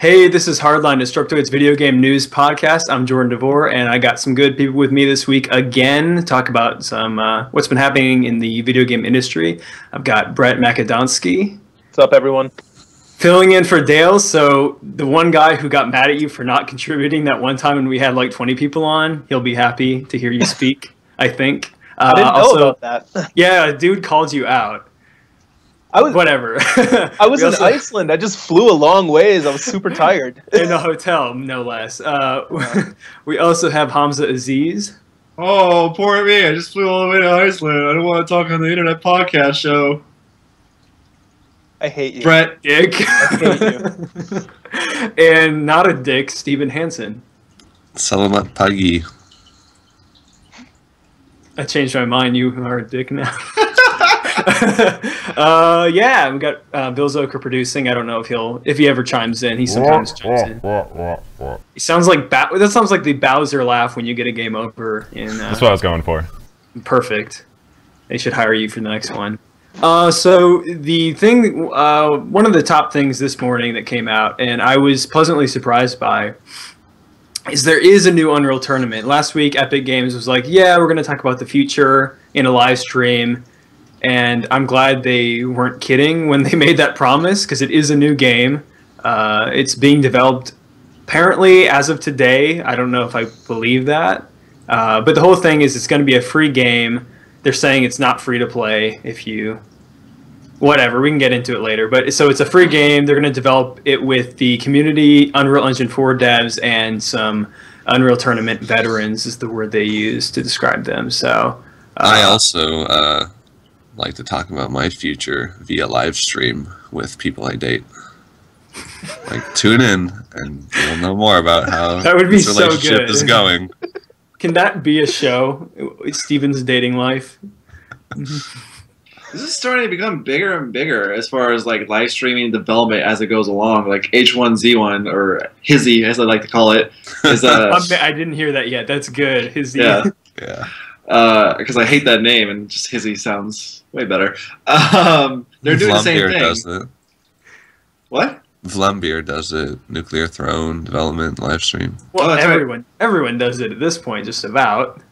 Hey, this is Hardline, Destructoid's video game news podcast. I'm Jordan DeVore, and I got some good people with me this week again to talk about some what's been happening in the video game industry. I've got Brett Makedonsky. What's up, everyone? Filling in for Dale, so the one guy who got mad at you for not contributing that one time when we had like 20 people on, he'll be happy to hear you speak, I think. I didn't know about that. Yeah, a dude called you out. Whatever. I was in Iceland. I just flew a long ways. I was super tired. In a hotel, no less. We also have Hamza Aziz. Oh, poor me. I just flew all the way to Iceland. I don't want to talk on the internet podcast show. I hate you. Brett. Dick. I hate you. And not a dick, Steven Hansen. Salamat pagi. I changed my mind. You are a dick now. Yeah, we got Bill Zoker producing. I don't know if he ever chimes in. He sometimes chimes in. He sounds like that sounds like the Bowser laugh when you get a game over. That's what I was going for. Perfect. They should hire you for the next one. So the thing, one of the top things this morning that came out, and I was pleasantly surprised by, is there is a new Unreal Tournament. Last week, Epic Games was like, yeah, we're going to talk about the future in a live stream. And I'm glad they weren't kidding when they made that promise, because it is a new game. It's being developed apparently as of today. I don't know if I believe that. But the whole thing is it's going to be a free game. They're saying it's not free to play if you... Whatever, we can get into it later. But so it's a free game. They're going to develop it with the community, Unreal Engine 4 devs, and some Unreal Tournament veterans is the word they use to describe them. So I also... like to talk about my future via live stream with people I date. Like, tune in and you'll know more about how that would be this relationship so is going. Can that be a show? Steven's dating life. This is starting to become bigger and bigger as far as like live streaming development as it goes along. Like H1Z1 or Hizzy, as I like to call it, is I didn't hear that yet. That's good. Hizzy. Yeah. Yeah. Because I hate that name and just Hizzy sounds way better. They're doing the same thing. Does it. What? Vlambeer does it. Nuclear Throne development live stream. Well, everyone does it at this point, just about.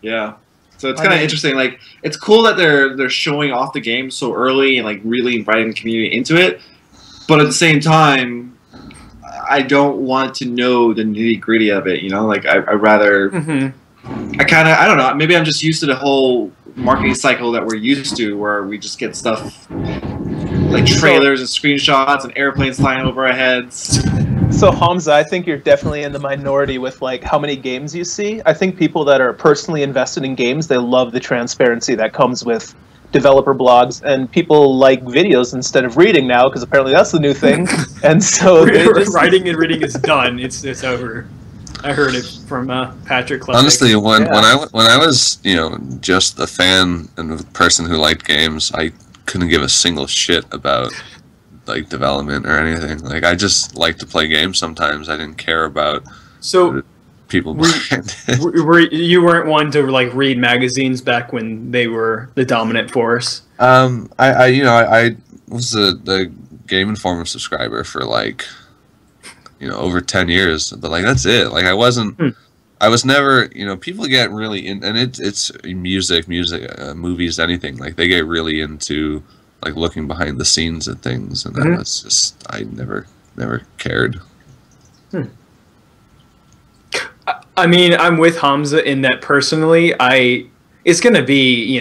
Yeah. So it's kind of interesting. Like, it's cool that they're showing off the game so early and like really inviting the community into it. But at the same time, I don't want to know the nitty gritty of it. You know, like I'd rather. Mm-hmm. I don't know, maybe I'm just used to the whole marketing cycle that we're used to, where we just get stuff like trailers and screenshots and airplanes flying over our heads. So Hamza, I think you're definitely in the minority with like how many games you see. I think people that are personally invested in games, they love the transparency that comes with developer blogs, and people like videos instead of reading now, because apparently that's the new thing. And so writing and reading is done. It's over. I heard it from Patrick. Classic. Honestly, when I was just a fan and a person who liked games, I couldn't give a single shit about like development or anything. Like, I just like to play games. Sometimes I didn't care about people behind it. You weren't one to like read magazines back when they were the dominant force. I was the Game Informer subscriber for like. Over 10 years, but like that's it. Like I was never, people get really in, and it's music, movies, anything. Like they get really into like looking behind the scenes at things, and that's just I never cared. I mean, I'm with Hamza in that personally. It's gonna be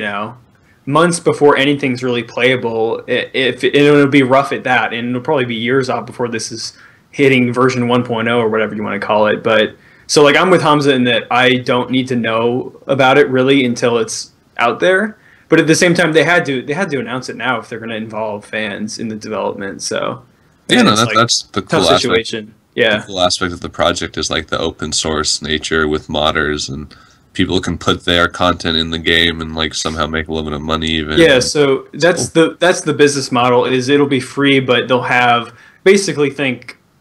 months before anything's really playable. It'll be rough at that, and it'll probably be years out before this is hitting version 1.0 or whatever you want to call it. But so like I'm with Hamza in that I don't need to know about it really until it's out there. But at the same time, they had to announce it now if they're going to involve fans in the development. So yeah, no, that's the cool situation. Yeah, the cool aspect of the project is like the open source nature with modders, and people can put their content in the game and like somehow make a little bit of money even. Yeah, so that's the business model. Is it'll be free, but they'll have basically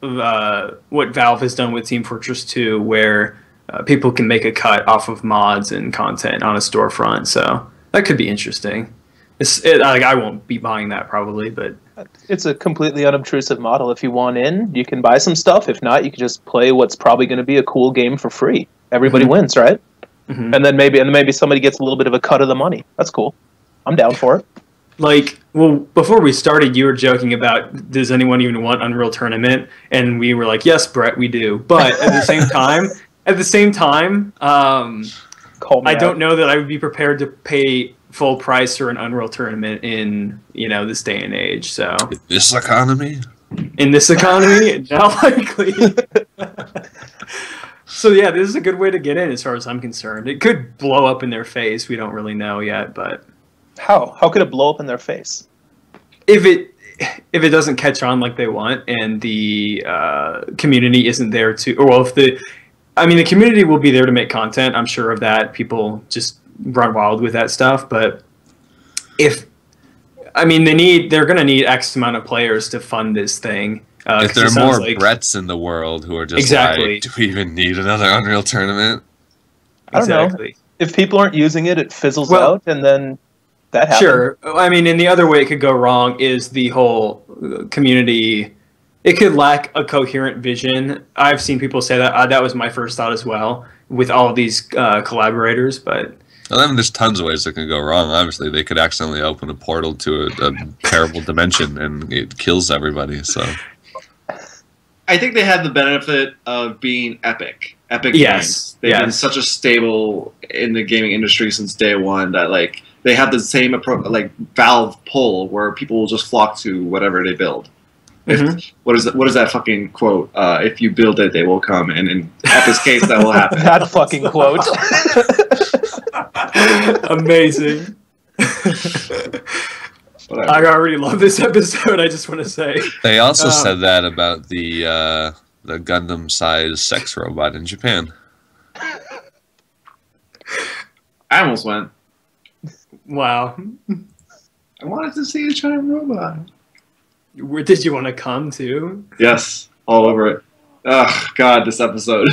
what Valve has done with Team Fortress 2, where people can make a cut off of mods and content on a storefront. So that could be interesting. Like, I won't be buying that probably, but It's a completely unobtrusive model. If you want in, you can buy some stuff. If not, you can just play what's probably going to be a cool game for free. Everybody wins, right? And then maybe somebody gets a little bit of a cut of the money. That's cool. I'm down for it. like, well, before we started, you were joking about, does anyone even want Unreal Tournament? And we were like, yes, Brett, we do. But at the same time, I don't know that I would be prepared to pay full price for an Unreal Tournament in, this day and age. So This economy? in this economy, not likely. So yeah, this is a good way to get in as far as I'm concerned. It could blow up in their face. We don't really know yet, but How could it blow up in their face? if it doesn't catch on like they want, and the community isn't there to, or well, the community will be there to make content. I'm sure of that. People just run wild with that stuff, but they're going to need X amount of players to fund this thing. If there are more Bretts in the world who are just like, do we even need another Unreal Tournament? I don't know. If people aren't using it, it fizzles out, and then that happens. Sure. And the other way it could go wrong is the whole community. It could lack a coherent vision. I've seen people say that. That was my first thought as well, with all of these collaborators. But there's tons of ways that can go wrong. Obviously, they could accidentally open a portal to a terrible dimension, and it kills everybody. So I think they had the benefit of being Epic yes, games. They've been such a stable in the gaming industry since day one that they have the same approach, like Valve pull, where people will just flock to whatever they build. What is that fucking quote? If you build it, they will come, and in Epic's case, that will happen. That fucking quote. Amazing. I already love this episode. I just want to say they also said that about the Gundam-sized sex robot in Japan. I almost went. Wow. I wanted to see a giant robot. Where did you want to come to? Yes, all over it. Oh God, this episode.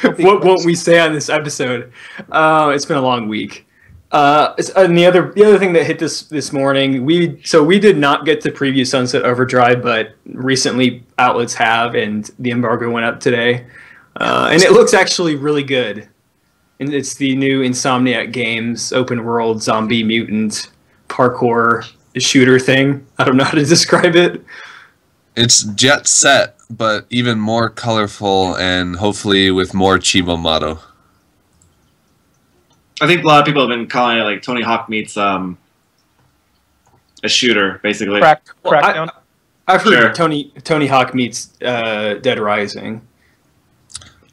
What won't we say on this episode? It's been a long week. And the other thing that hit this morning, we did not get to preview Sunset Overdrive, but recently outlets have, and the embargo went up today, and it looks actually really good. And it's the new Insomniac Games open world zombie mutant parkour shooter thing. I don't know how to describe it. It's Jet Set, but even more colorful and hopefully with more Chibo motto. I think a lot of people have been calling it like Tony Hawk meets a shooter, basically. Crackdown. I've heard Tony Hawk meets Dead Rising.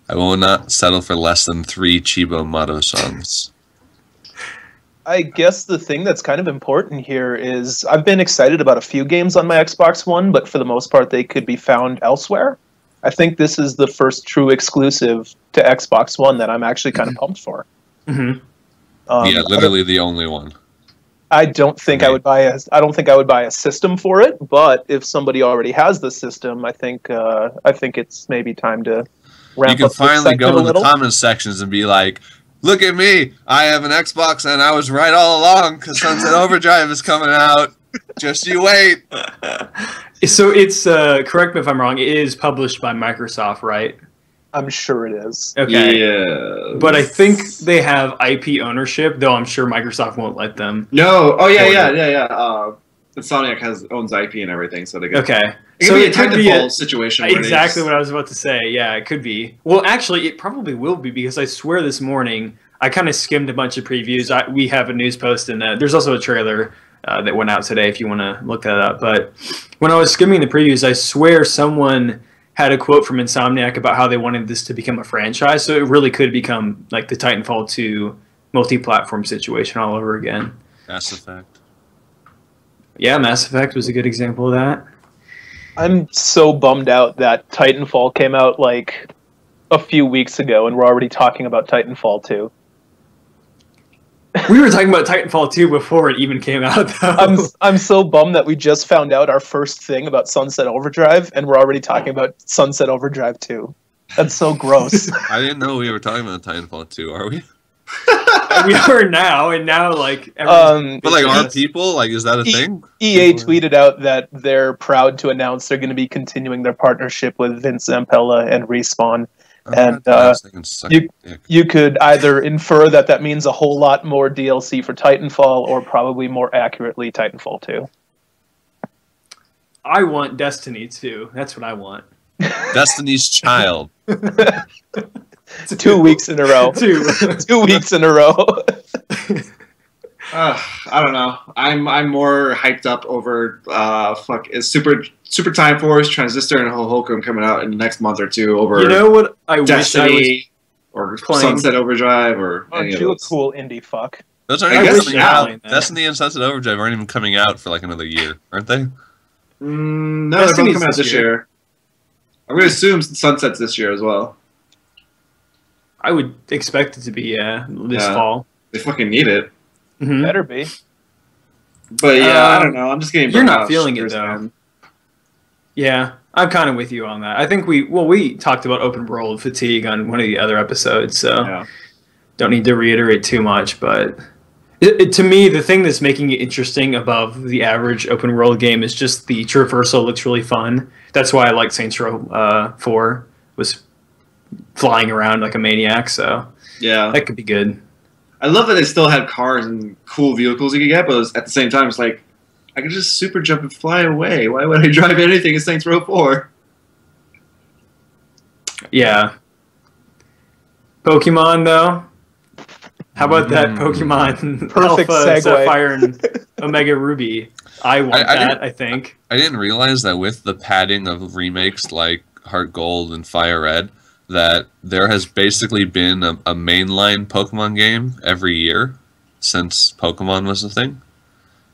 I will not settle for less than 3 Chibo motto songs. I guess the thing that's kind of important here is I've been excited about a few games on my Xbox One, but for the most part they could be found elsewhere. I think this is the first true exclusive to Xbox One that I'm actually kind of pumped for. Literally the only one. I don't think I would buy a system for it, but if somebody already has the system, I think it's maybe time to ramp up. You can finally go in the comment sections and be like, look at me, I have an Xbox and I was right all along because Sunset Overdrive is coming out. Just you wait. So it's, correct me if I'm wrong, it is published by Microsoft, right? I'm sure it is. Okay. Yeah. But I think they have IP ownership, though I'm sure Microsoft won't let them. No. Oh, yeah. Insomniac owns IP and everything, so they can... Okay. It could be a technical situation. Exactly what I was about to say. Yeah, it could be. Well, actually, it probably will be, because I swear this morning, I kind of skimmed a bunch of previews. We have a news post, and there's also a trailer that went out today if you want to look that up. But when I was skimming the previews, I swear someone had a quote from Insomniac about how they wanted this to become a franchise, so it really could become like the Titanfall 2 multi-platform situation all over again. Mass Effect. Yeah, Mass Effect was a good example of that. I'm so bummed out that Titanfall came out like a few weeks ago and we're already talking about Titanfall 2. We were talking about Titanfall 2 before it even came out, though. I'm so bummed that we just found out our first thing about Sunset Overdrive and we're already talking about Sunset Overdrive 2. That's so gross. I didn't know we were talking about Titanfall 2, are we? We are now, and now like. But like, are people like? Is that a thing? EA tweeted out that they're proud to announce they're going to be continuing their partnership with Vince Zampella and Respawn. And you could either infer that means a whole lot more DLC for Titanfall, or probably more accurately Titanfall 2. I want Destiny 2. That's what I want. Destiny's Child. 2 weeks in a row. 2 weeks in a row. I don't know. I'm more hyped up over is Super Time Force, Transistor, and Hohokum coming out in the next month or two over. You know what? I Destiny wish or playing. Sunset Overdrive or any of you a those. cool indie fuck. Those aren't even coming out. Destiny and Sunset Overdrive aren't even coming out for like another year, aren't they? No, they're both coming out this year. I'm going to assume Sunset's this year as well. I would expect it to be this fall. They fucking need it. Mm-hmm. Better be. But yeah, I don't know. I'm just getting. You're not feeling it though. Man. Yeah, I'm kind of with you on that. I think we talked about open world fatigue on one of the other episodes, so don't need to reiterate too much. But to me, the thing that's making it interesting above the average open world game is just the traversal looks really fun. That's why I like Saints Row 4 was flying around like a maniac. So yeah, that could be good. I love that they still had cars and cool vehicles you could get, but at the same time, it's like, I could just super jump and fly away. Why would I drive anything in Saints Row 4? Yeah. Pokemon, though? How about that Pokemon Perfect Alpha, segue. Sapphire, and Omega Ruby? I want that, I think. I didn't realize that with the padding of remakes like Heart Gold and Fire Red, that there has basically been a mainline Pokemon game every year since Pokemon was a thing.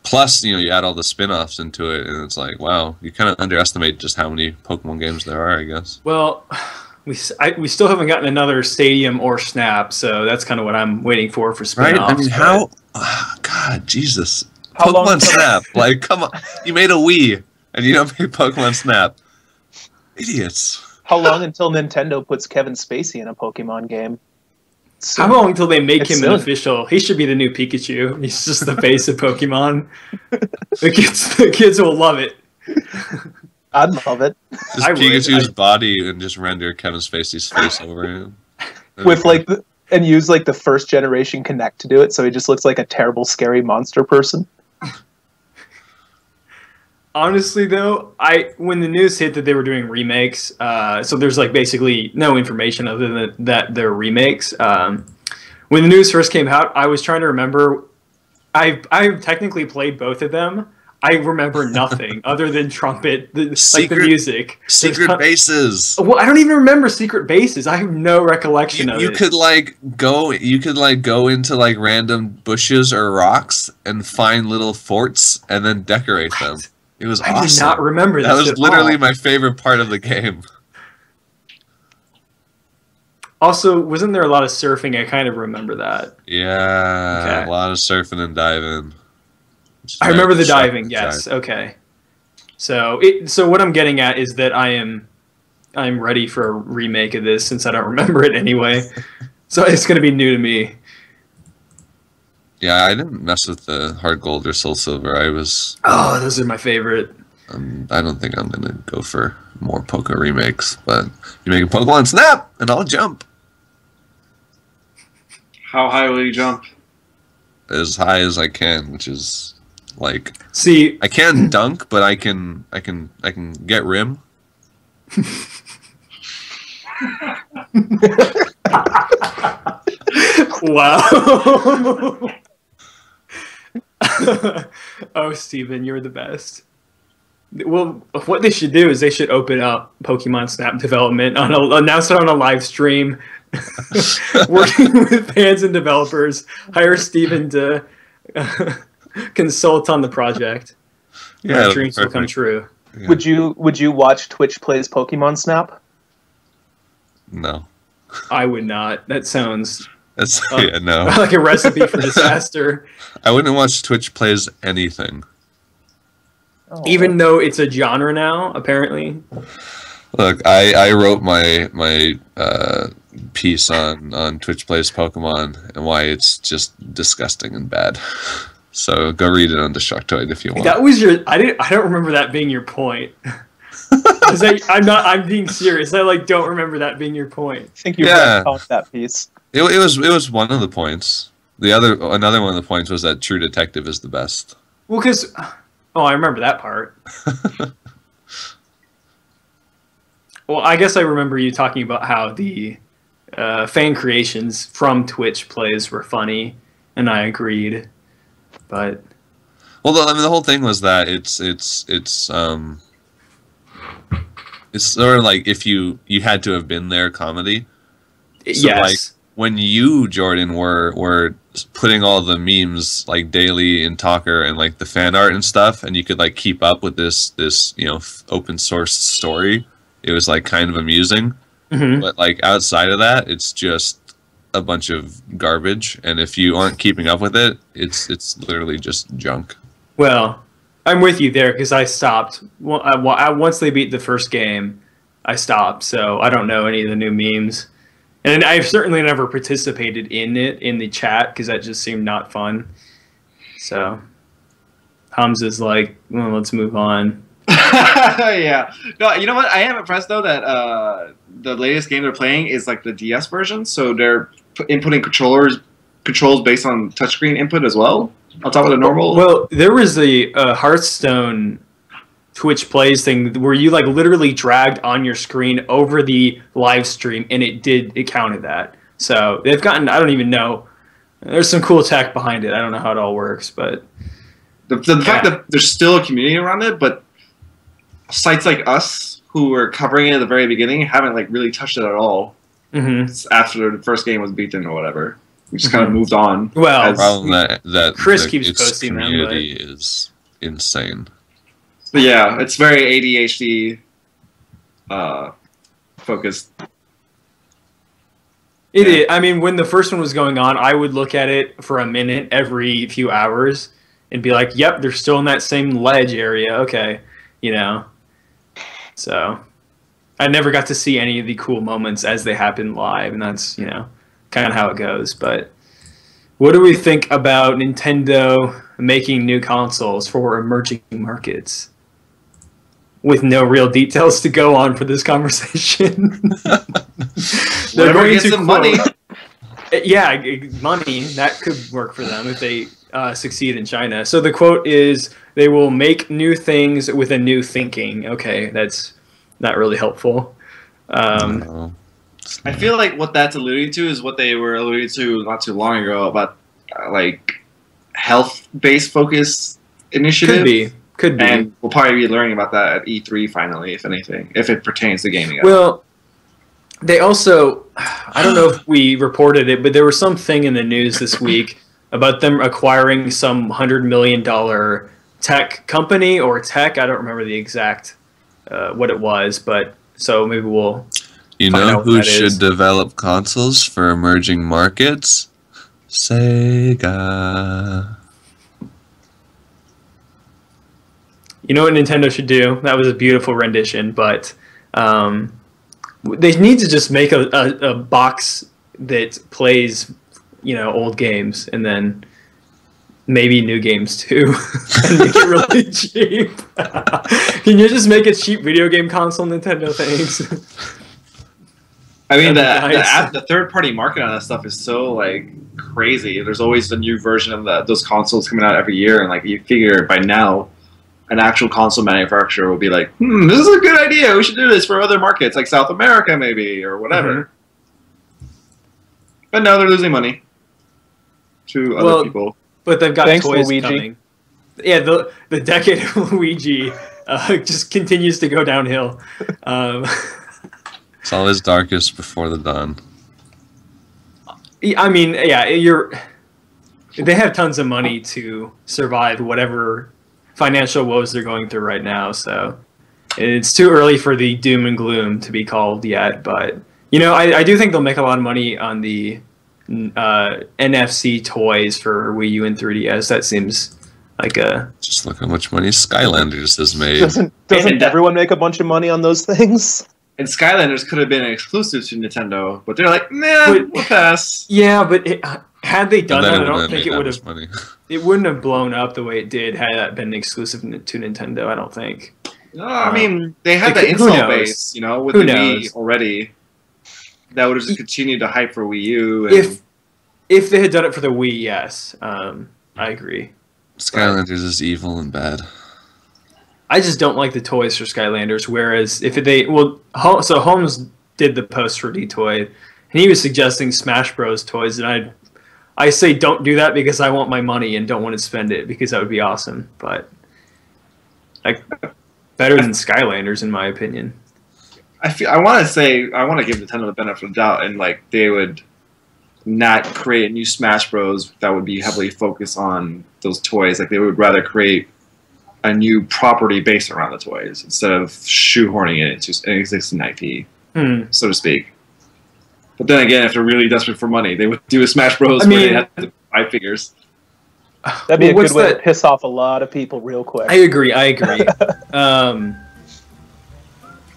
Plus, you add all the spin-offs into it, and it's like, wow, you kind of underestimate just how many Pokemon games there are, I guess. Well, we still haven't gotten another Stadium or Snap, so that's kind of what I'm waiting for spin-offs. Right? I mean, how... Oh, God, Jesus. Pokemon Snap. Like, come on. You made a Wii, and you don't make Pokemon Snap. Idiots. How long until Nintendo puts Kevin Spacey in a Pokemon game? How long until they make him an official? He should be the new Pikachu. He's just the face of Pokemon. The kids will love it. I'd love it. Just Pikachu's body and just render Kevin Spacey's face over him. With and use like the first generation Kinect to do it, so he just looks like a terrible, scary monster person. Honestly, though, when the news hit that they were doing remakes, so there's like basically no information other than that they're remakes. When the news first came out, I was trying to remember. I've technically played both of them. I remember nothing other than Trumpet, the music. Secret bases. Well, I don't even remember Secret Bases. I have no recollection of it. You could go into like random bushes or rocks and find little forts and then decorate them. It was awesome. I did not remember this. That was literally my favorite part of the game. Also, wasn't there a lot of surfing? I kind of remember that. Yeah, a lot of surfing and diving. I remember the diving. Yes. Okay. So what I'm getting at is that I'm ready for a remake of this since I don't remember it anyway. So it's going to be new to me. Yeah, I didn't mess with the Heart Gold or Soul Silver. Oh, those are my favorite. I don't think I'm gonna go for more Poké remakes, but you make a Pokemon Snap, and I'll jump. How high will you jump? As high as I can, which is like. See, I can dunk, but I can get rim. Wow. Oh, Steven, you're the best. Well, what they should do is they should open up Pokemon Snap development announce it on a live stream, working with fans and developers. Hire Steven to consult on the project. Yeah, dreams will come true. Yeah. Would you watch Twitch Plays Pokemon Snap? No, I would not. That sounds. No. Like a recipe for disaster. I wouldn't watch Twitch Plays anything. Oh. Even though it's a genre now, apparently. Look, I wrote my piece on Twitch Plays Pokemon and why it's just disgusting and bad. So go read it on Destructoid if you want. That was your. I don't remember that being your point. I'm being serious. I don't remember that being your point. I think you're right about that piece. It was one of the points. Another one of the points was that True Detective is the best. Well, because I remember that part. Well, I guess I remember you talking about how the fan creations from Twitch Plays were funny, and I agreed. But well, I mean, the whole thing was that it's sort of like if you had to have been there comedy. So, yes. When you, Jordan, were putting all the memes daily in Talker and the fan art and stuff, and you could keep up with this open source story, it was kind of amusing. Mm-hmm. But outside of that, it's just a bunch of garbage, and if you aren't keeping up with it, it's literally just junk. Well, I'm with you there because I stopped. Once they beat the first game, I stopped, so I don't know any of the new memes. And I've certainly never participated in it in the chat because that just seemed not fun. So Hamza's well, let's move on. Yeah. No, you know what? I am impressed though that the latest game they're playing is the DS version, so they're inputting controls based on touchscreen input as well, on top of the normal. Well, there was a Hearthstone Twitch Plays thing where you literally dragged on your screen over the live stream, and it counted that. So they've gotten, I don't even know. There's some cool tech behind it. I don't know how it all works, but the fact that there's still a community around it, but sites like us who were covering it at the very beginning haven't really touched it at all. Mm-hmm. After the first game was beaten or whatever. We just kind of moved on. Well, the problem that Chris keeps its posting them, community is insane. But yeah, it's very ADHD focused. It is. I mean, when the first one was going on, I would look at it for a minute every few hours and be like, yep, they're still in that same ledge area. Okay, So I never got to see any of the cool moments as they happen live, and that's, kind of how it goes. But what do we think about Nintendo making new consoles for emerging markets? With no real details to go on for this conversation. They're going to money. Yeah, money. That could work for them if they succeed in China. So the quote is, they will make new things with a new thinking. Okay, that's not really helpful. No. I feel like what that's alluding to is what they were alluding to not too long ago about health-based focus initiative. Could be. And we'll probably be learning about that at E3 finally, if anything, if it pertains to gaming. Well, they also, I don't know if we reported it, but there was something in the news this week about them acquiring some $100 million tech company or tech. I don't remember the exact what it was, but so maybe we'll. You know who should develop consoles for emerging markets? Sega. You know what Nintendo should do? That was a beautiful rendition, but they need to just make a box that plays, old games, and then maybe new games too, and make it really cheap. Can you just make a cheap video game console, Nintendo? Thanks. I mean, the third-party market on that stuff is so crazy. There's always a new version of those consoles coming out every year, and you figure by now, an actual console manufacturer will be like, this is a good idea. We should do this for other markets, like South America maybe, or whatever. Mm-hmm. But no, they're losing money to other people. But they've got toys Luigi. coming. Yeah, the decade of Luigi just continues to go downhill. It's always darkest before the dawn. I mean, yeah, they have tons of money to survive whatever financial woes they're going through right now, so it's too early for the doom and gloom to be called yet. But I do think they'll make a lot of money on the NFC toys for Wii U and 3DS. That seems like a just look how much money Skylanders has made. Doesn't everyone make a bunch of money on those things? And Skylanders could have been exclusive to Nintendo, but they're like, nah, we'll pass. Yeah, but had they done that, I don't wouldn't think have it made would that have. much money. It wouldn't have blown up the way it did had that been exclusive to Nintendo. I don't think. No, I mean, they had Who that install knows? base, you know, with Who the knows? Wii already. That would have just continued to hype for Wii U. And If they had done it for the Wii, yes, I agree. Skylanders is evil and bad. I just don't like the toys for Skylanders. Whereas if they so Holmes did the post for D-Toy, and he was suggesting Smash Bros. Toys, and I say don't do that because I want my money and don't want to spend it because that would be awesome. But like better than Skylanders in my opinion. I want to give Nintendo the benefit of the doubt, and like they would not create new Smash Bros. That would be heavily focused on those toys. Like they would rather create a new property based around the toys instead of shoehorning it into an existing IP, so to speak. But then again, if they're really desperate for money, they would do a Smash Bros. Where they have to buy figures. That'd be a good way to piss off a lot of people real quick. I agree.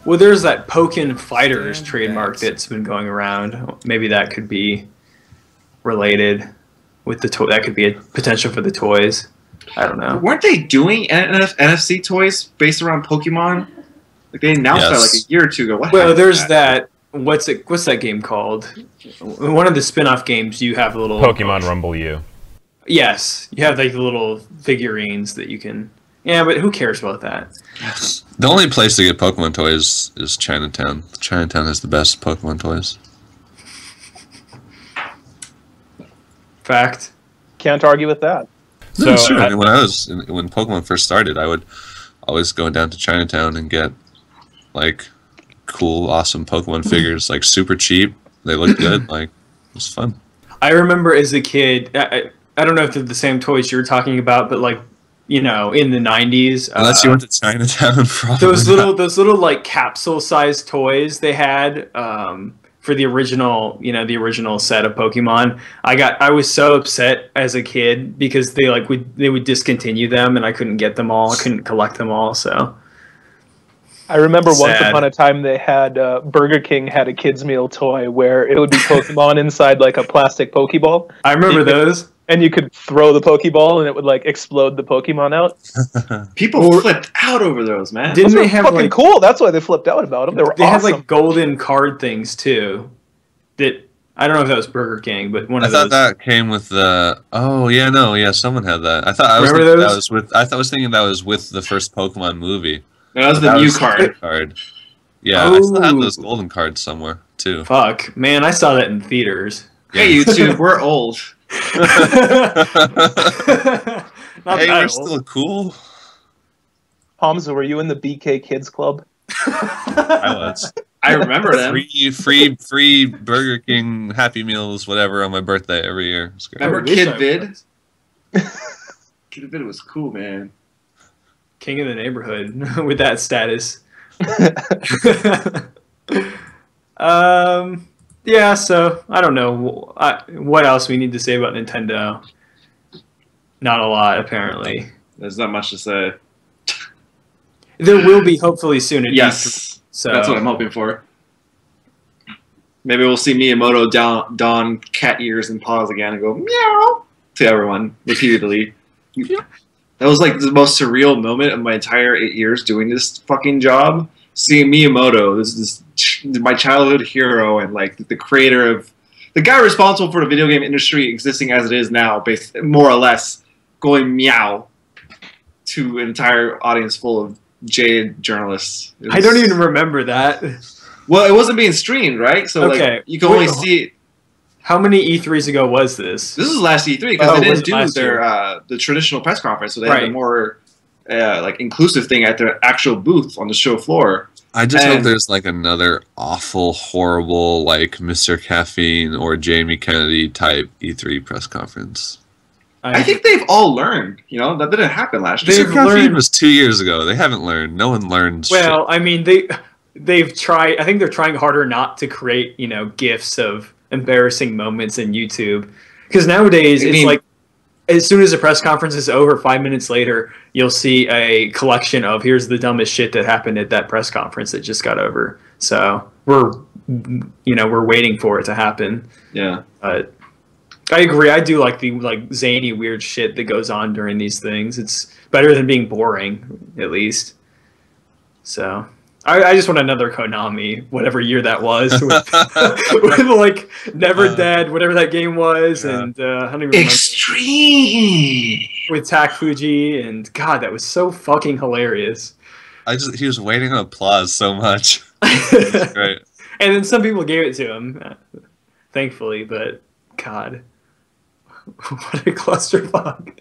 Well, there's that Pokken Fighters trademark that's been going around. Maybe that could be related with the toy. That could be a potential for the toys. I don't know. Weren't they doing NFC toys based around Pokemon? Like they announced that like a year or two ago. Well, there's that. What's that game called? One of the spin-off games. You have a little Pokemon Rumble U. Yes, you have like the little figurines that you can. Yeah, but who cares about that? The only place to get Pokemon toys is Chinatown. Chinatown has the best Pokemon toys. Fact. Can't argue with that. No, sure. When Pokemon first started, I would always go down to Chinatown and get like cool, awesome Pokemon figures, like super cheap. They look good. Like it was fun. I remember as a kid. I don't know if they're the same toys you're talking about, but like in the 90s. Unless you went to Chinatown, probably those little like capsule-sized toys they had for the original set of Pokemon. I was so upset as a kid because they would discontinue them and I couldn't get them all. I couldn't collect them all. So I remember once upon a time they had Burger King had a kids meal toy where it would be Pokemon inside like a plastic Pokeball. I remember those. And you could throw the Pokeball and it would like explode the Pokemon out. People flipped out over those, man. Didn't those they have fucking like cool? That's why they flipped out about them. They were awesome. Had like golden card things too. That I don't know if that was Burger King, but one of those. I thought that came with the. Oh yeah, someone had that. I was thinking that was with the first Pokemon movie. No, that was the Mew card. Yeah, I still have those golden cards somewhere too. Fuck, man, I saw that in theaters. Hey, YouTube, we're old. Hey, we're still cool. Hamza, were you in the BK Kids Club? I was. I remember them. Free Burger King Happy Meals, whatever, on my birthday every year. Remember Kid Vid? Kid Vid was cool, man. King of the neighborhood with that status. Yeah, so I don't know what else we need to say about Nintendo. Not a lot, apparently. There's not much to say. There will be hopefully soon. At yes, so that's what I'm hoping for. Maybe we'll see Miyamoto don cat ears and paws again and go meow to everyone repeatedly. That was like the most surreal moment of my entire 8 years doing this fucking job. Seeing Miyamoto, this is my childhood hero and like the creator of the guy responsible for the video game industry existing as it is now, more or less, going meow to an entire audience full of jaded journalists. I don't even remember that. Well, it wasn't being streamed, right? So like you can only see it. How many E3s ago was this? This was last E3 because they didn't do the traditional press conference, so they had a more like inclusive thing at their actual booth on the show floor. I just hope there's like another awful, horrible like Mr. Caffeine or Jamie Kennedy type E3 press conference. I think they've all learned. You know, that didn't happen last year. Mr. Caffeine was 2 years ago. They haven't learned. No one learned. Well, shit. I mean, they've tried. I think they're trying harder not to create GIFs of embarrassing moments in YouTube, because nowadays it's like as soon as the press conference is over, 5 minutes later, you'll see a collection of here's the dumbest shit that happened at that press conference that just got over. So we're waiting for it to happen. Yeah. But I agree. I do like the zany weird shit that goes on during these things. It's better than being boring, at least. So I just want another Konami, whatever year that was, with like Never Dead, whatever that game was, and I don't even remember. Extreme With Tak Fuji, and God, that was so fucking hilarious. He was waiting on applause so much. That's great. And then some people gave it to him, thankfully, but God, what a clusterfuck.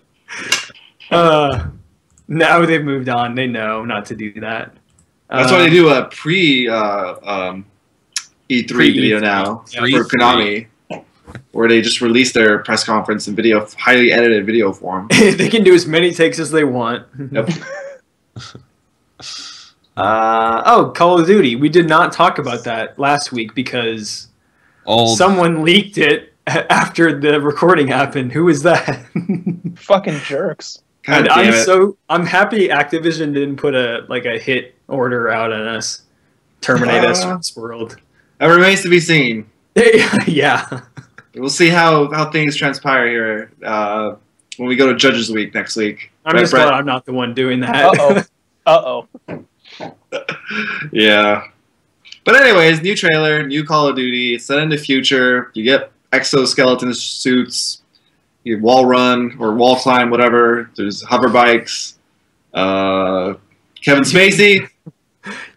Now they've moved on. They know not to do that. That's why they do a E3 video now for Konami, where they just release their press conference in video, highly edited video form. They can do as many takes as they want. Yep. Call of Duty. We did not talk about that last week because someone leaked it after the recording happened. Who was that? Fucking jerks. And I'm happy Activision didn't put a hit order out on us, terminate us from this world. That remains to be seen. Yeah. We'll see how things transpire here when we go to Judges Week next week. I'm just glad I'm not the one doing that. Uh-oh. Yeah. But anyways, new trailer, new Call of Duty. It's set in the future. You get exoskeleton suits. You wall run or wall climb, whatever. There's hover bikes. Kevin Spacey.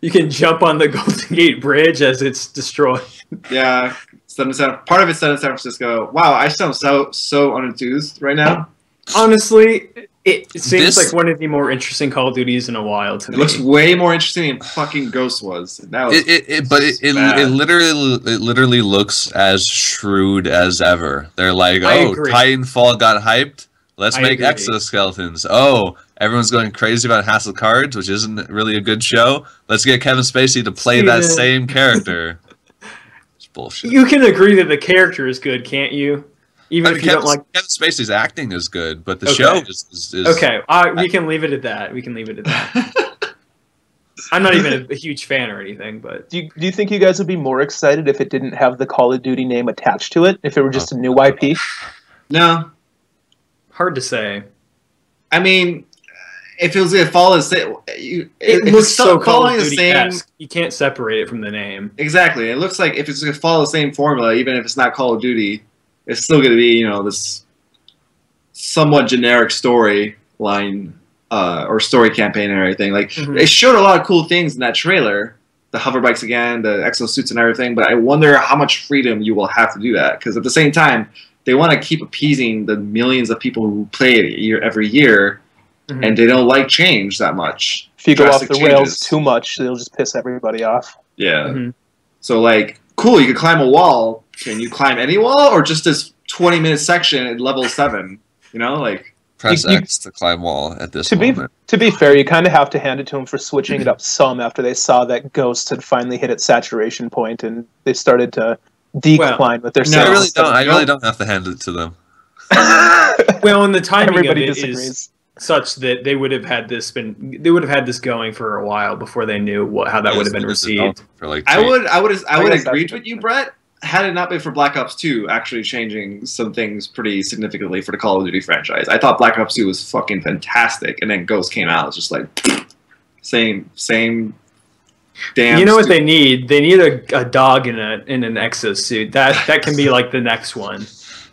You can jump on the Golden Gate Bridge as it's destroyed. Yeah. Part of it's set in San Francisco. Wow, I sound so unenthused right now. Honestly, it seems like one of the more interesting Call of Duties in a while to me. It looks way more interesting than fucking Ghost was. It literally looks as shrewd as ever. They're like, Titanfall got hyped. Let's make exoskeletons. Oh, everyone's going crazy about House of Cards, which isn't really a good show. Let's get Kevin Spacey to play that same character. It's bullshit. You can agree that the character is good, can't you? Even if you don't like Kevin Spacey's acting is good, but the show is okay. We can leave it at that. I'm not even a huge fan or anything, but do you think you guys would be more excited if it didn't have the Call of Duty name attached to it? If it were just a new IP? No. Hard to say. I mean, if it was going to follow the same, it looks so Call of Duty-esque. You can't separate it from the name. Exactly. It looks like if it's going to follow the same formula, even if it's not Call of Duty, it's still going to be, this somewhat generic storyline or story campaign and everything. Like, it showed a lot of cool things in that trailer. The hover bikes again, the exosuits and everything. But I wonder how much freedom you will have to do that. Because at the same time, they want to keep appeasing the millions of people who play it every year. And they don't like change that much. If you go off the rails too much, they'll just piss everybody off. Yeah. So, like, cool, you can climb a wall. Can you climb any wall, or just this 20-minute section at level 7? Press X to climb wall at this moment. To be fair, you kind of have to hand it to them for switching it up some after they saw that Ghost had finally hit its saturation point and they started to decline with their sales. I really don't have to hand it to them. Well, and the timing Everybody of it is such that they would have had this going for a while before they knew how that would have been received. I would agree with you, Brett. Had it not been for Black Ops 2 actually changing some things pretty significantly for the Call of Duty franchise. I thought Black Ops 2 was fucking fantastic, and then Ghost came out. It's just like, same damn... You know what they need? They need a dog in an exosuit. That can be like the next one.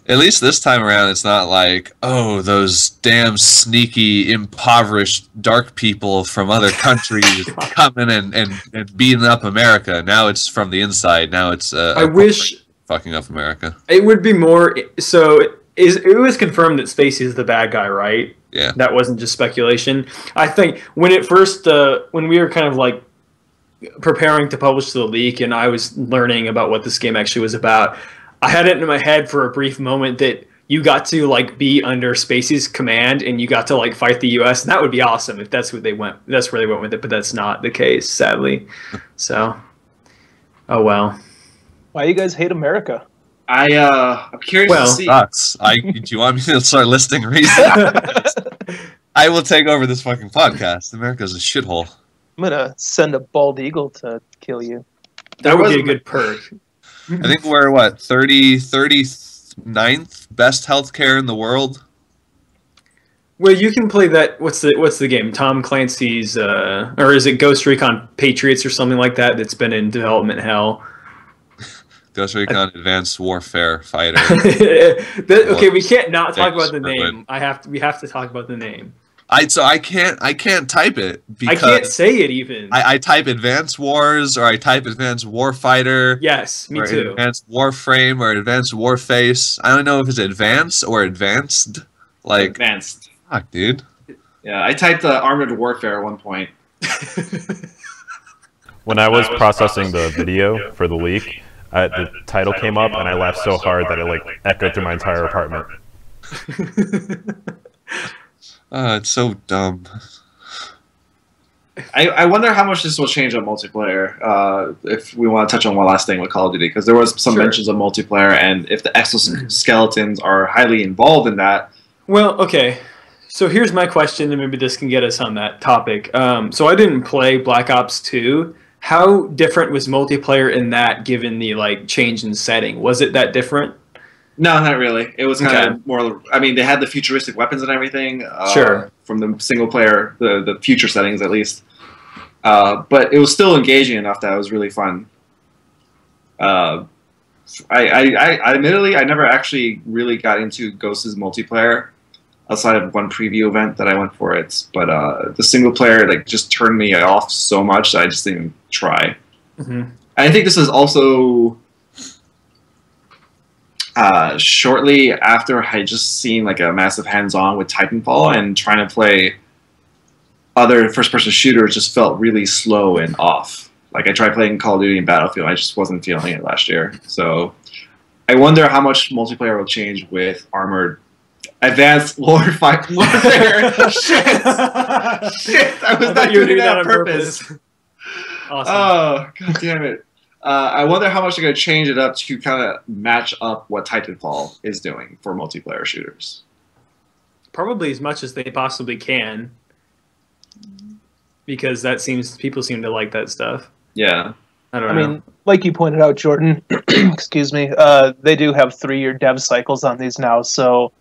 At least this time around, it's not like, oh, those damn sneaky, impoverished, dark people from other countries coming and beating up America. Now it's from the inside. Now it's I wish fucking up America. It would be more. So it was confirmed that Spacey is the bad guy, right? Yeah. That wasn't just speculation. I think when it first, when we were kind of like preparing to publish the leak, and I was learning about what this game actually was about, I had it in my head for a brief moment that you got to like be under Spacey's command and you got to like fight the U.S. and that would be awesome if that's what they went. That's where they went with it, but that's not the case, sadly. So, oh well. Why you guys hate America? I'm curious to see. Sucks. Do you want me to start listing reasons? I will take over this fucking podcast. America's a shithole. I'm gonna send a bald eagle to kill you. That would be a good perk. I think we're what 39th best healthcare in the world. Well, you can play that. What's the game? Tom Clancy's, or is it Ghost Recon Patriots or something like that? That's been in development hell. Ghost Recon Advanced Warfare Fighter. Okay, we can't not talk about the name. We have to talk about the name. I can't type it because I can't say it even. I type Advanced Wars or I type Advanced Warfighter. Yes, me too. Advanced Warframe or Advanced Warface. I don't know if it's advanced or advanced. Like advanced. Fuck, dude. Yeah, I typed Armored Warfare at one point. When I was processing the video for the leak, the title came up and I laughed so hard that it like echoed through my entire apartment. It's so dumb. I wonder how much this will change on multiplayer. If we want to touch on one last thing with Call of Duty, because there was some mentions of multiplayer, and if the exoskeletons are highly involved in that. Well, okay. So here's my question, and maybe this can get us on that topic. So I didn't play Black Ops 2. How different was multiplayer in that, given the like change in setting? Was it that different? No, not really. It was kind of more. I mean, they had the futuristic weapons and everything. Sure. From the single player, the future settings at least. But it was still engaging enough that it was really fun. I admittedly, I never actually really got into Ghost's multiplayer outside of one preview event that I went for it. But the single player like just turned me off so much that I just didn't even try. Mm-hmm. I think this is also shortly after I just seen like a massive hands-on with Titanfall, and trying to play other first-person shooters just felt really slow and off. Like I tried playing Call of Duty and Battlefield, I just wasn't feeling it last year. So I wonder how much multiplayer will change with Advanced Warfare. Shit! I was not doing that on purpose. Awesome. Oh, god damn it. I wonder how much they're going to change it up to kind of match up what Titanfall is doing for multiplayer shooters. Probably as much as they possibly can, because people seem to like that stuff. Yeah. I mean, like you pointed out, Jordan, excuse me, they do have 3-year dev cycles on these now, so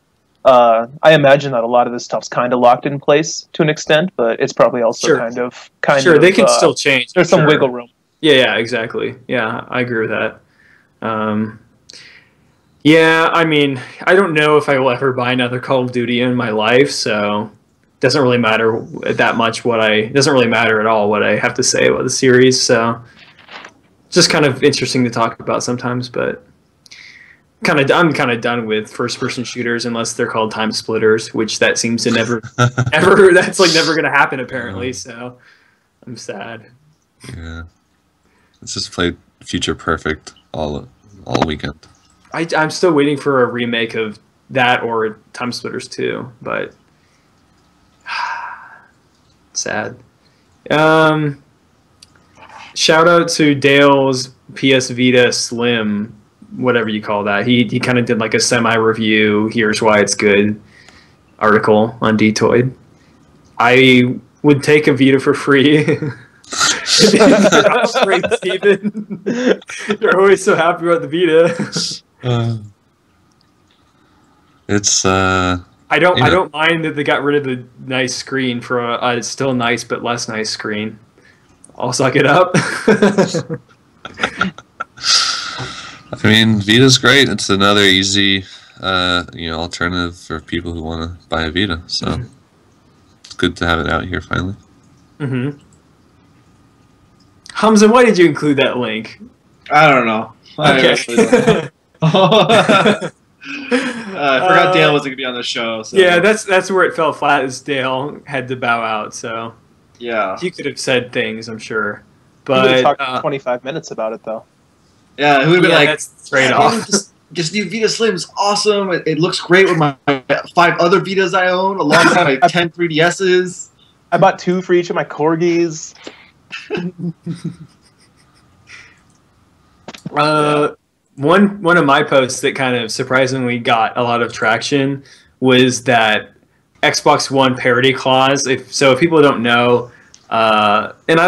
I imagine that a lot of this stuff's kind of locked in place to an extent, but it's probably also kind of they can still change. There's some wiggle room. Yeah, exactly. Yeah, I agree with that. Yeah, I mean, I don't know if I will ever buy another Call of Duty in my life, so it doesn't really matter that much it doesn't really matter at all what I have to say about the series, so it's just kind of interesting to talk about sometimes, but I'm kind of done with first-person shooters unless they're called time splitters, which that seems to never that's like never going to happen apparently, so I'm sad. Yeah. Let's just play Future Perfect all weekend. I'm still waiting for a remake of that or Time Splitters 2, but sad. Shout out to Dale's PS Vita Slim, whatever you call that. He kind of did like a semi-review, here's why it's good article on Detoid. I would take a Vita for free. Great, Steven. You're always so happy about the Vita. I don't mind that they got rid of the nice screen for a still nice but less nice screen. I'll suck it up. I mean, Vita's great. It's another easy alternative for people who want to buy a Vita. So it's good to have it out here finally. Mm-hmm. Hamza, why did you include that link? I don't know. Okay. I forgot Dale was going to be on the show. So. Yeah, that's where it fell flat, as Dale had to bow out. So yeah, he could have said things, I'm sure. He would have But talked 25 minutes about it, though. Yeah, who would be like, that's straight off. This new Vita Slim is awesome. It looks great with my 5 other Vitas I own, alongside my 10 3DSs. I bought 2 for each of my corgis. One of my posts that kind of surprisingly got a lot of traction was that Xbox One parity clause. If people don't know, and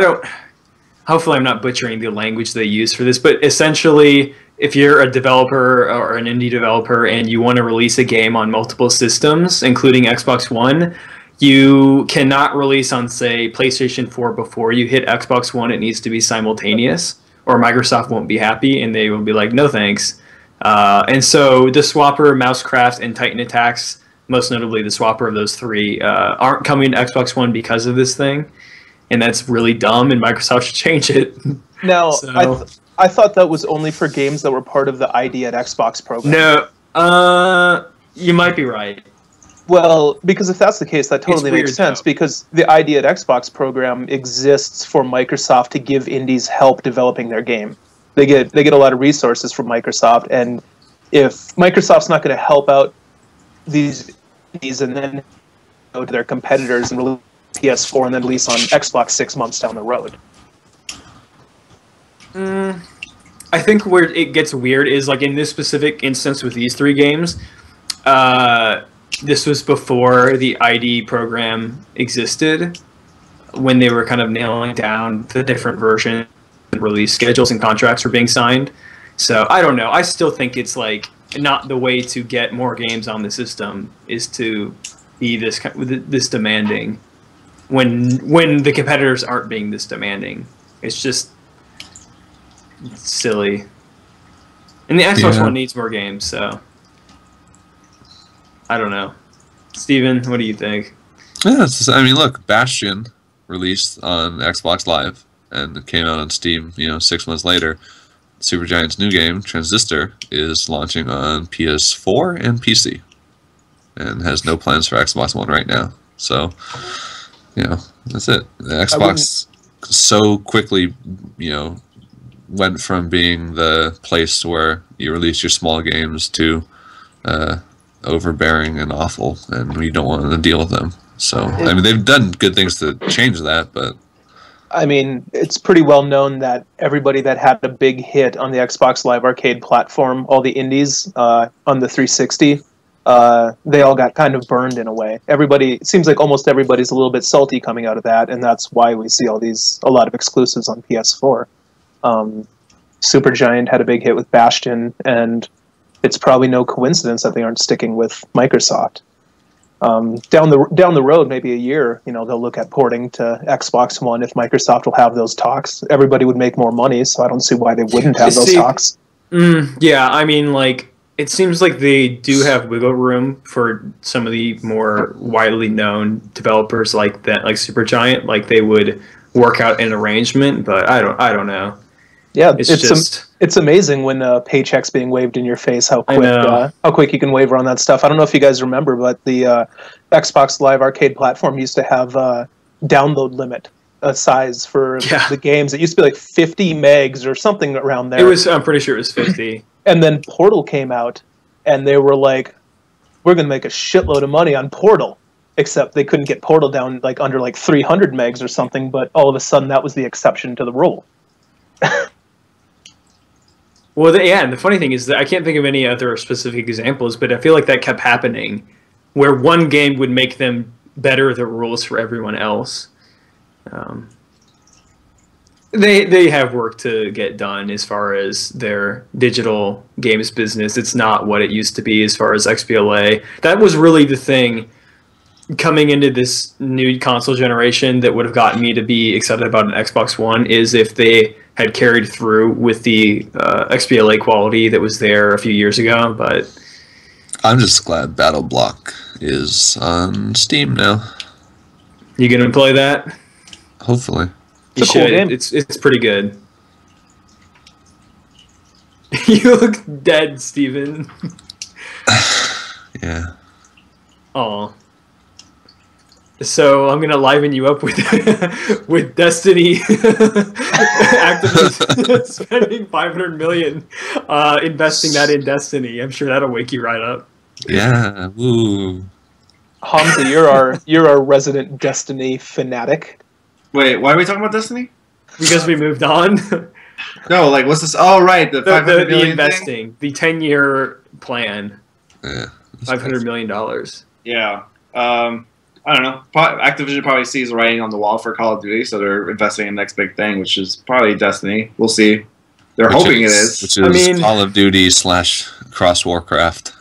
hopefully I'm not butchering the language they use for this, but essentially, if you're a developer or an indie developer and you want to release a game on multiple systems, including Xbox One, you cannot release on, say, PlayStation 4 before you hit Xbox One. It needs to be simultaneous, or Microsoft won't be happy, and they will be like, no thanks. And so the Swapper, Mousecraft, and Titan Attacks, most notably the Swapper of those three, aren't coming to Xbox One because of this thing. And that's really dumb, and Microsoft should change it. Now, So, I thought that was only for games that were part of the ID at Xbox program. no, you might be right. Well, because if that's the case, that totally weird, makes sense, though. because the ID at Xbox program exists for Microsoft to give indies help developing their game. They get a lot of resources from Microsoft, and if Microsoft's not going to help out these indies and then go to their competitors and release PS4 and then release on Xbox 6 months down the road. I think where it gets weird is, like, in this specific instance with these three games, this was before the ID program existed, when they were kind of nailing down the different version release schedules and contracts were being signed. So I don't know. I still think it's like not the way to get more games on the system is to be this demanding when the competitors aren't being this demanding. It's just silly. And the Xbox One needs more games, so I don't know. Steven, what do you think? Yeah, I mean, look, Bastion released on Xbox Live, and it came out on Steam, 6 months later. Supergiant's new game, Transistor, is launching on PS4 and PC, and has no plans for Xbox One right now. So, that's it. The Xbox so quickly, went from being the place where you release your small games to overbearing and awful, and we don't want to deal with them. So, I mean, they've done good things to change that, but... I mean, it's pretty well known that everybody that had a big hit on the Xbox Live Arcade platform, all the indies on the 360, they all got kind of burned in a way. It seems like almost everybody's a little bit salty coming out of that, and that's why we see a lot of exclusives on PS4. Supergiant had a big hit with Bastion, and it's probably no coincidence that they aren't sticking with Microsoft. Down the road, maybe a year, they'll look at porting to Xbox One if Microsoft will have those talks. Everybody would make more money, so I don't see why they wouldn't have those talks. Yeah, I mean, like, it seems like they do have wiggle room for some of the more widely known developers like that, like Supergiant. Like, they would work out an arrangement, but I don't know. Yeah, it's amazing when paycheck's being waved in your face how quick you can waver on that stuff. I don't know if you guys remember, but the Xbox Live Arcade platform used to have a download limit size for the games. It used to be like 50 megs or something around there. I'm pretty sure it was 50. And then Portal came out, and they were like, we're going to make a shitload of money on Portal. Except they couldn't get Portal down like under like 300 megs or something, but all of a sudden that was the exception to the rule. Well, and the funny thing is that I can't think of any other specific examples, but I feel like that kept happening, where one game would make them better the rules for everyone else. They have work to get done as far as their digital games business. It's not what it used to be as far as XBLA. That was really the thing coming into this new console generation that would have gotten me to be excited about an Xbox One, is if they had carried through with the XBLA quality that was there a few years ago. But I'm just glad Battle Block is on Steam now. You gonna play that? Hopefully. You should. Cool game. It's pretty good. You look dead, Steven. Yeah. Oh. So I'm gonna liven you up with with Destiny. Activision spending $500 million, investing that in Destiny. I'm sure that'll wake you right up. Yeah. Woo. Hamza, you're our resident Destiny fanatic. Wait, why are we talking about Destiny? Because we moved on. No, like, what's this? Oh, right, the $500 million the investing, thing? The 10-year plan. Yeah. $500 million. Yeah. I don't know. Activision probably sees the writing on the wall for Call of Duty, so they're investing in the next big thing, which is probably Destiny. We'll see. They're hoping it is. Which is Call of Duty / Cross Warcraft.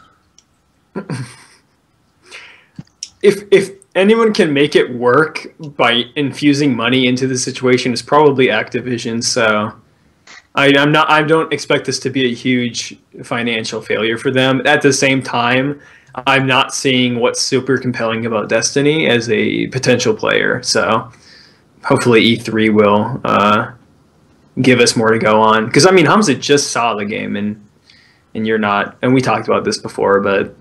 If anyone can make it work by infusing money into the situation, it's probably Activision. So I don't expect this to be a huge financial failure for them. At the same time, I'm not seeing what's super compelling about Destiny as a potential player. So hopefully E3 will give us more to go on. Because I mean, Hamza just saw the game and you're not. And we talked about this before, but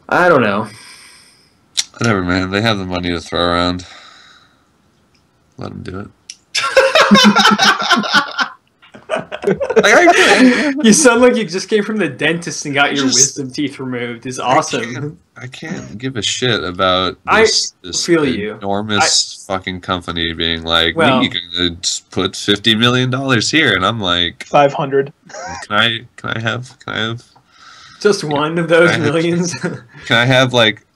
I don't know. Whatever, man. They have the money to throw around. Let them do it. You sound like you just came from the dentist and got your wisdom teeth removed. It's awesome. I can't give a shit about this enormous fucking company being like, we're going to put $50 million here, and I'm like, 500. Can I have just one of those millions? Can I have like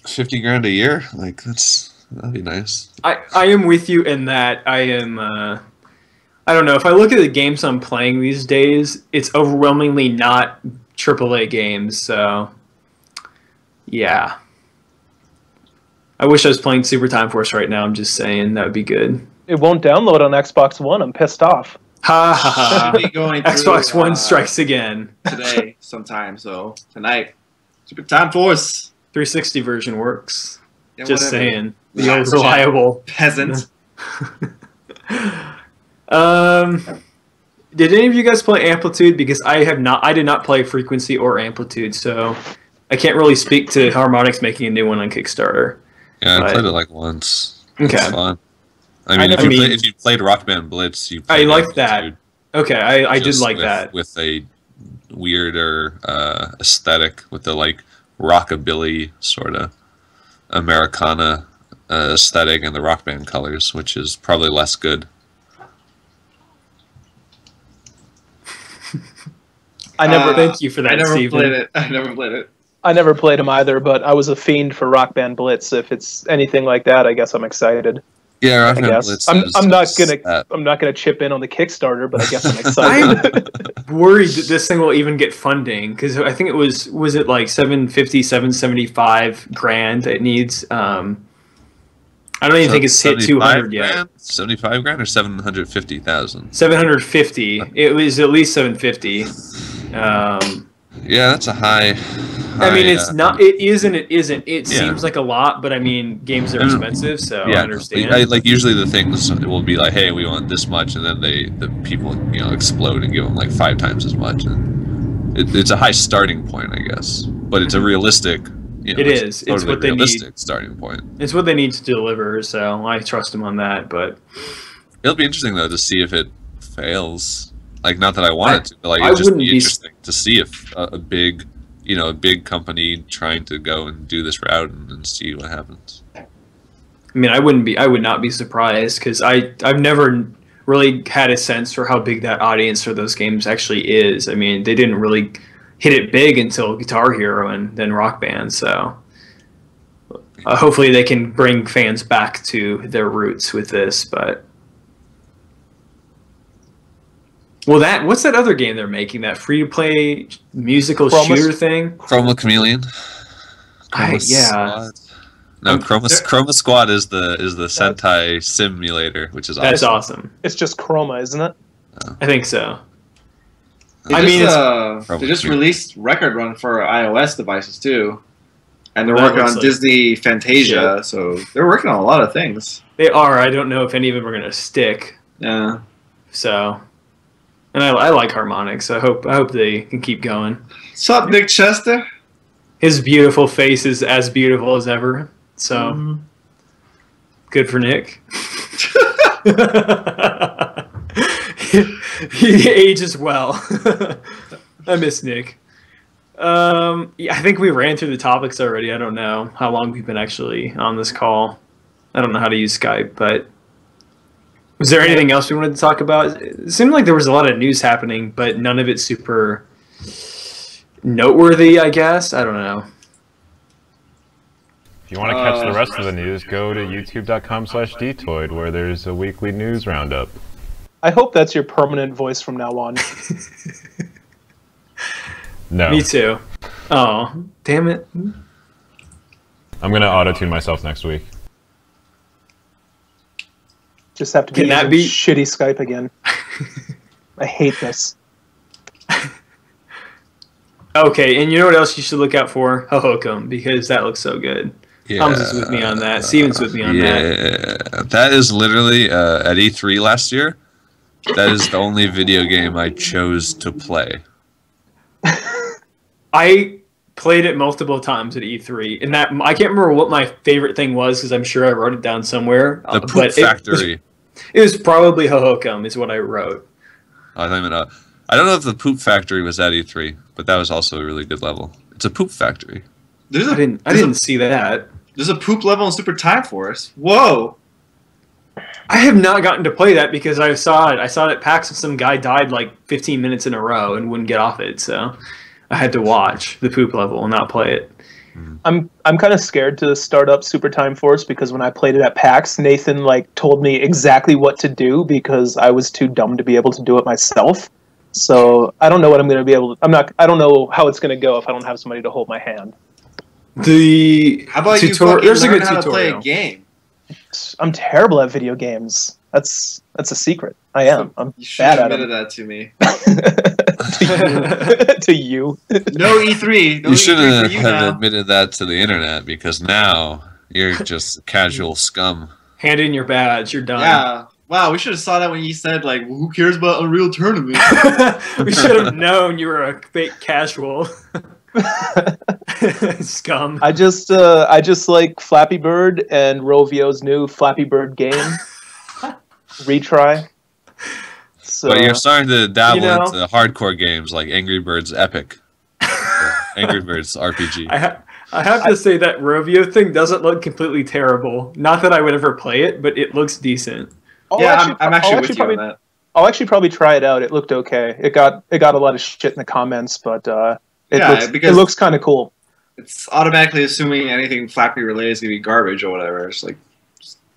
50 grand a year? Like that'd be nice. I am with you in that. I am. I don't know. If I look at the games I'm playing these days, it's overwhelmingly not AAA games. So, yeah. I wish I was playing Super Time Force right now. I'm just saying that would be good. It won't download on Xbox One. I'm pissed off. Ha ha ha! Xbox One strikes again today, sometime. So tonight, Super Time Force 360 version works. Yeah, just whatever. saying, the old reliable peasant. Did any of you guys play Amplitude? Because I have not. I did not play Frequency or Amplitude, so I can't really speak to Harmonix making a new one on Kickstarter. Yeah, I played it like once. Okay, it's fun. I mean, if you played Rock Band Blitz, you played I liked that. Okay, I did like that with a weirder aesthetic, with the like rockabilly sort of Americana aesthetic and the Rock Band colors, which is probably less good. Thank you for that. I never Steven. played it. I never played it. I never played them either, but I was a fiend for Rock Band Blitz. If it's anything like that, I guess I'm excited. Yeah, Rock I Band guess Blitz. I'm not gonna chip in on the Kickstarter, but I guess I'm excited. I'm worried that this thing will even get funding because I think it was it like 775 grand it needs. I don't even think it's hit 200 yet. 75 grand or 750,000? 750. It was at least 750. Yeah, that's a high. I mean, it's not. It is and it isn't. It seems like a lot, but I mean, games are expensive, so I understand. Like usually the things will be like, "Hey, we want this much," and then the people explode and give them like 5 times as much. And it's a high starting point, I guess, but it's a realistic. It is. Totally it's what they need. Starting point. It's what they need to deliver, so I trust them on that. But it'll be interesting though to see if it fails. Like, not that I want it to, but like it'd just be interesting to see if a big company trying to go and do this route and see what happens. I mean, I would not be surprised because I've never really had a sense for how big that audience for those games actually is. I mean, they didn't really hit it big until Guitar Hero and then Rock Band. So hopefully they can bring fans back to their roots with this. But what's that other game they're making? That free-to-play musical shooter thing? Chroma Chameleon. Yeah. No, Chroma Squad is the Sentai simulator, which is awesome. That's awesome. It's just Chroma, isn't it? I think so. They just released Record Run for iOS devices too, and they're working on Disney Fantasia. So they're working on a lot of things. They are. I don't know if any of them are going to stick. Yeah. So, and I like Harmonix. So I hope they can keep going. What's up, Nick Chester? His beautiful face is as beautiful as ever. So good for Nick. He ages well. I miss Nick. I think we ran through the topics already. I don't know how long we've been actually on this call. I don't know how to use Skype, but was there anything else we wanted to talk about? It seemed like there was a lot of news happening, but none of it super noteworthy, I guess. I don't know. you want to catch the rest of the news, go to youtube.com/dtoid, where there's a weekly news roundup. I hope that's your permanent voice from now on. No. Me too. Oh, damn it. I'm going to auto-tune myself next week. Just have to Can be that using be- shitty Skype again. I hate this. Okay, and you know what else you should look out for? Hohokum, because that looks so good. Tom's is with me on that. Steven's with me on that. Yeah, that is literally at E3 last year. That is the only video game I chose to play. I played it multiple times at E3, and that I can't remember what my favorite thing was because I'm sure I wrote it down somewhere. The Poop Factory. It was probably Hohokum is what I wrote. I don't know if the Poop Factory was at E3, but that was also a really good level. It's a poop factory. I didn't see that. There's a poop level in Super Time Force. Whoa! I have not gotten to play that because I saw it. I saw it at PAX and some guy died like 15 minutes in a row and wouldn't get off it. So I had to watch the poop level and not play it. I'm kind of scared to start up Super Time Force because when I played it at PAX, Nathan told me exactly what to do because I was too dumb to be able to do it myself. So I don't know what I'm going to be able to. I don't know how it's going to go if I don't have somebody to hold my hand. How about you fucking learn how to play a game? I'm terrible at video games. That's a secret. I am. I'm You should bad have at admitted them. that to me. To you. No E3. No You E3 shouldn't for you have now. admitted that to the internet because now you're just casual scum. Hand in your badge. You're done. Yeah. Wow, we should have saw that when you said, like, who cares about Unreal Tournament? We should have known you were a fake casual. Scum. I just like Flappy Bird and Rovio's new Flappy Bird game. Retry. So, But you're starting to dabble you know- into hardcore games like Angry Birds Epic. Or Angry Birds RPG. I have to say that Rovio thing doesn't look completely terrible. Not that I would ever play it, but it looks decent. I'm actually with you on that. I'll actually probably try it out. It looked okay. It got a lot of shit in the comments, but it looks kind of cool. It's automatically assuming anything Flappy related is going to be garbage or whatever. It's like,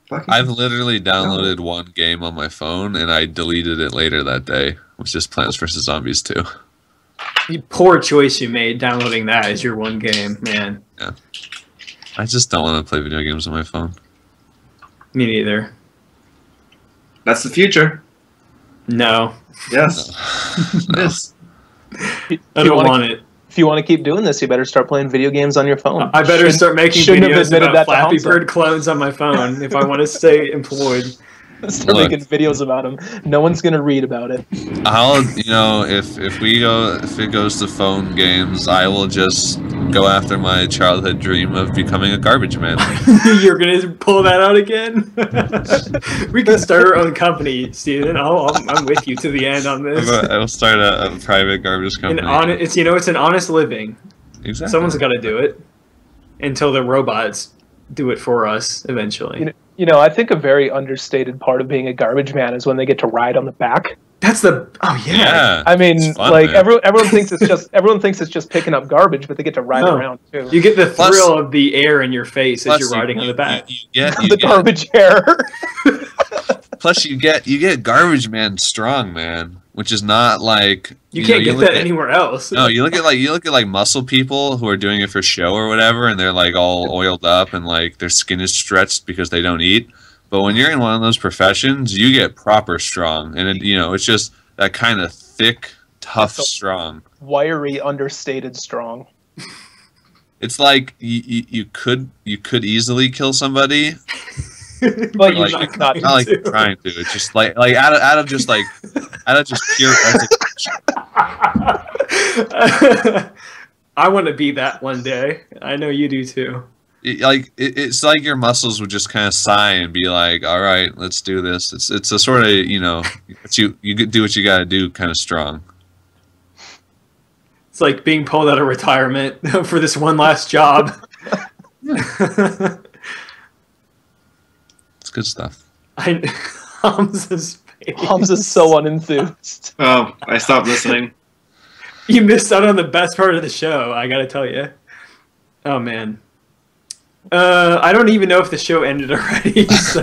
fucking... I've literally downloaded one game on my phone and I deleted it later that day, which is Plants vs. Zombies 2. Poor choice you made downloading that as your one game, man. Yeah. I just don't want to play video games on my phone. Me neither. That's the future. No. Yes. No. Yes. I don't want it. If you want to keep doing this, you better start playing video games on your phone. I better start making shouldn't have videos admitted about that to Flappy Hamza. Bird clones on my phone if I want to stay employed. Start Look. making videos about them. No one's gonna read about it. If it goes to phone games, I will just go after my childhood dream of becoming a garbage man. You're gonna pull that out again? We can start our own company, Steven. I'm with you to the end on this. I will start a private garbage company. It's an honest living. Exactly. Someone's got to do it until the robots do it for us eventually. I think a very understated part of being a garbage man is when they get to ride on the back. That's the yeah. Yeah. I mean, it's fun, like man. everyone thinks it's just picking up garbage, but they get to ride No. around too. You get the Plus- thrill of the air in your face as Plus you're riding on the back. You get The garbage hair. plus you get garbage man strong, man, which is not like You can't get look that at- anywhere else. No, you look at muscle people who are doing it for show or whatever, and they're like all oiled up and like their skin is stretched because they don't eat. But when you're in one of those professions, you get proper strong, and it's just that kind of thick, tough, strong. Wiry, understated, strong. It's like you could easily kill somebody, But you're like, not. not like trying to. It's just like out of just pure resignation. I want to be that one day. I know you do too. It's like your muscles would just kind of sigh and be like, "All right, let's do this." It's a sort of you do what you got to do, kind of strong. It's like being pulled out of retirement for this one last job. It's good stuff. Hamza's face. Hamza's so unenthused. Oh, I stopped listening. You missed out on the best part of the show, I gotta tell you. Oh, man. I don't even know if the show ended already, so...